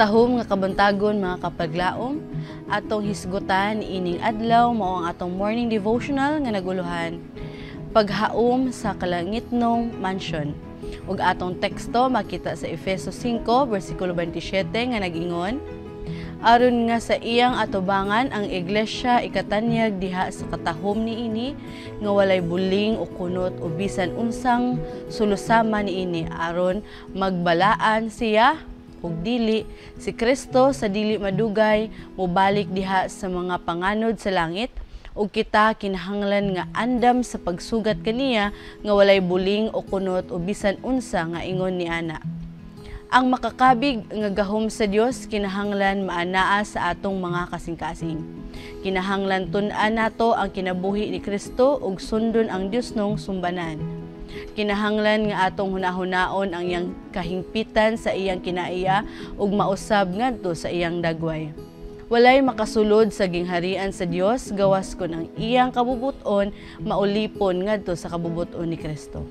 tahom nga kabantagon mga kapaglaom, atong hisgutan ining adlaw mao ang atong morning devotional nga naguluhan paghaom sa kalangitnong mansion. Ug atong teksto makita sa Efeso 5 bersikulo 27 nga nag-ingon, aron nga sa iyang atubangan ang iglesia ikatanyag diha sa katahom niini nga walay buling o kunot o bisan unsang sulusama niini aron magbalaan siya ug dili si Kristo sa dili madugay mobalik diha sa mga panganod sa langit ug kita kinahanglan nga andam sa pagsugat kaniya nga walay buling o kunot o bisan unsa nga ingon ni ana. Ang makakabig nga gahom sa Dios kinahanglan maanaa sa atong mga kasing-kasing. Kinahanglan tun-an nato ang kinabuhi ni Kristo ug sundon ang Dios nung sumbanan. Kinahanglan nga atong hunahunaon ang iyang kahingpitan sa iyang kinaiya ug mausab ngadto sa iyang dagway. Walay makasulod sa gingharian sa Dios gawas kon ang iyang kabubuton maulipon ngadto sa kabubuton ni Kristo.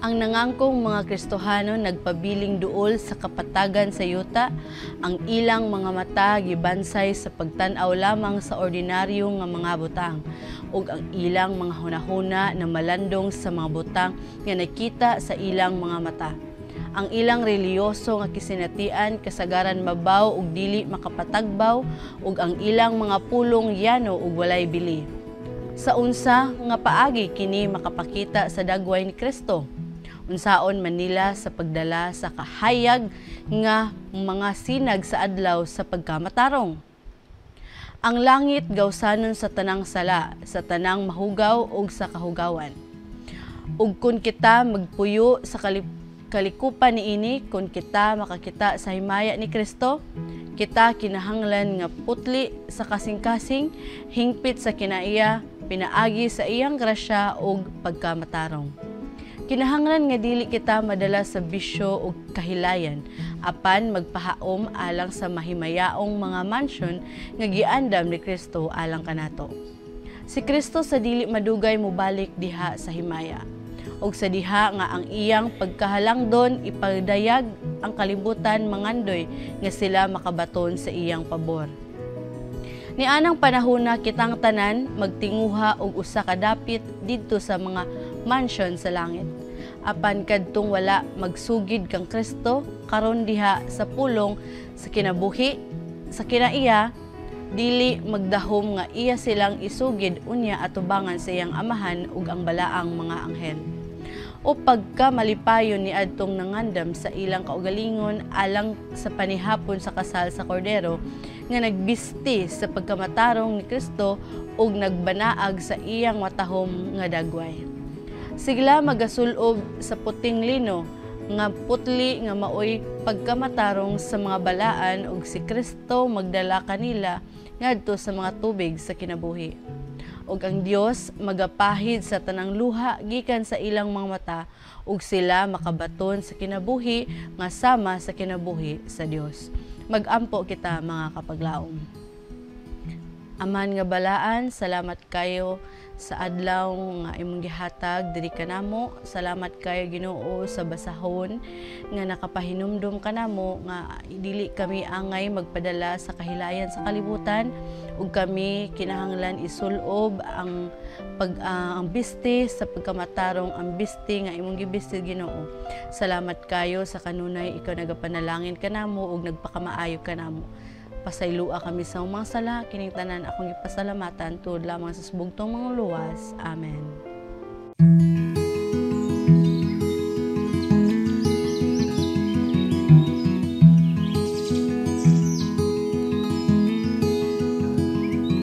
Ang nangangkong mga Kristohano nagpabiling duol sa kapatagan sa yuta, ang ilang mga mata gibansay sa pagtan-aw lamang sa ordinaryo nga mga butang, ug ang ilang mga hunahuna na malandong sa mga butang nga nakita sa ilang mga mata. Ang ilang reliyoso nga kisinatian kasagaran mabaw ug dili makapatagbaw, ug ang ilang mga pulong yano ug walay bili. Sa unsa nga paagi kini makapakita sa dagway ni Kristo? Unsaon man nila sa pagdala sa kahayag nga mga sinag sa adlaw sa pagkamatarong. Ang langit gawsanon sa tanang sala, sa tanang mahugaw ug sa kahugawan. Ug kun kita magpuyo sa kalikupan niini, kun kita makakita sa himaya ni Kristo, kita kinahanglan nga putli sa kasing-kasing, hingpit sa kinaiya, pinaagi sa iyang grasya ug pagkamatarong. Kinahanglan nga dili kita madala sa bisyo ug kahilayan, apan magpahaom alang sa mahimayaong mga mansyon nga giandam ni Kristo alang kanato. Si Kristo sa dili madugay mobalik diha sa himaya, ug sa diha nga ang iyang pagkahalangdon ipagdayag ang kalibutan mangandoy nga sila makabaton sa iyang pabor. Ni anang panahona kitang tanan magtinguha og usa ka dapit didto sa mga mansion sa langit. Apan kadtong wala magsugid kang Kristo karon diha sa pulong sa kinabuhi sa kinaiya, dili magdahom nga iya silang isugid unya atubangan sa iyang amahan ug ang balaang mga anghel. O pagka malipayon ni adtong nangandam sa ilang kaugalingon alang sa panihapon sa kasal sa kordero nga nagbisti sa pagkamatarong ni Kristo ug nagbanaag sa iyang matahom nga dagway. Sigla magasulob sa puting lino nga putli nga maoy pagkamatarong sa mga balaan ug si Kristo magdala kanila ngadto sa mga tubig sa kinabuhi. Ug ang Dios magapahid sa tanang luha gikan sa ilang mga mata ug sila makabaton sa kinabuhi nga sama sa kinabuhi sa Dios. Magampo kita mga kapaglaom. Aman nga balaan, salamat kayo sa adlaw nga imong gihatag diri kanamo. Salamat kayo Ginoo sa basahon nga nakapahinumdom kanamo nga dili kami angay magpadala sa kahilayan sa kalibutan ug kami kinahanglan isulob ang ang bisti sa pagkamatarong ang bisti nga imong gibisti Ginoo. Salamat kayo sa kanunay ikaw nagapanalangin kanamo ug nagpakamaayo kanamo. Pasaylua kami sa umang sala, kining tanan akong ipasalamatan tuod lamang sa subugtong mga luwas. Amen.